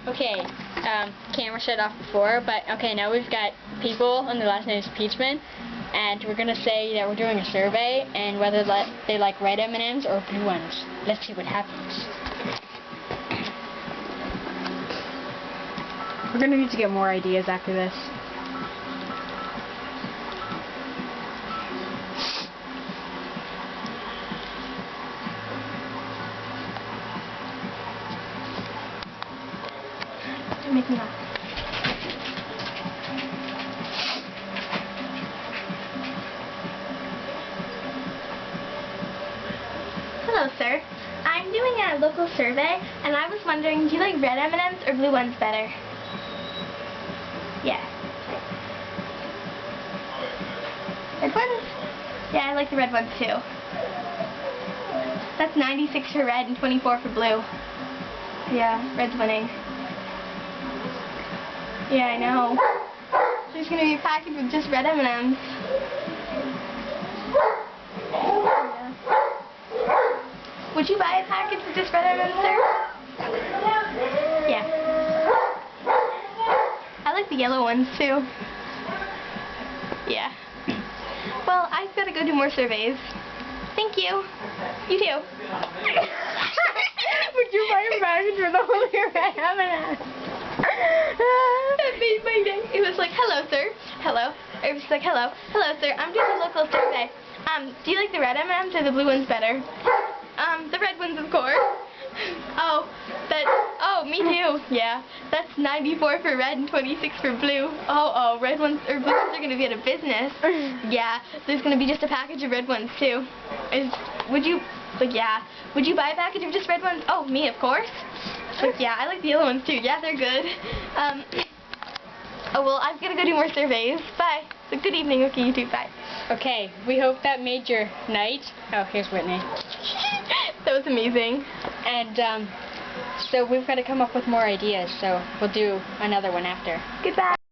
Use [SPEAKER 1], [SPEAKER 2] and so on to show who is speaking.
[SPEAKER 1] Okay, camera shut off before, but okay, now we've got people, and the last name is Peachman, and we're going to say that we're doing a survey, and whether they like red M&Ms or blue ones. Let's see what happens. We're going to need to get more ideas after this.
[SPEAKER 2] Make me laugh. Hello, sir. I'm doing a local survey, and I was wondering, do you like red M&Ms or blue ones better? Yeah. Red ones? Yeah, I like the red ones too. That's 96 for red and 24 for blue. Yeah, red's winning. Yeah, I know. There's going to be a package with just red M&Ms. Yeah. Would you buy a package with just red M&Ms, sir? Yeah. I like the yellow ones, too. Yeah. Well, I've got to go do more surveys. Thank you. You too.
[SPEAKER 1] Would you buy a package with only red M&Ms?
[SPEAKER 2] That made my day. It was like, hello, sir. Hello. It was like, hello. Hello, sir. I'm doing a local survey. Do you like the red M&Ms or the blue ones better? The red ones, of course. Oh, me too. Yeah. That's 94 for red and 26 for blue. Oh, red ones or blue ones are going to be out of business. Yeah. There's going to be just a package of red ones, too. Would you buy a package of just red ones? Oh, me, of course. But yeah, I like the yellow ones too. Yeah, they're good. Oh, well, I've got to go do more surveys. Bye. So good evening. Okay, you too. Bye.
[SPEAKER 1] Okay, we hope that made your night. Oh, here's Whitney.
[SPEAKER 2] That was amazing.
[SPEAKER 1] And so we've got to come up with more ideas, so we'll do another one after.
[SPEAKER 2] Goodbye.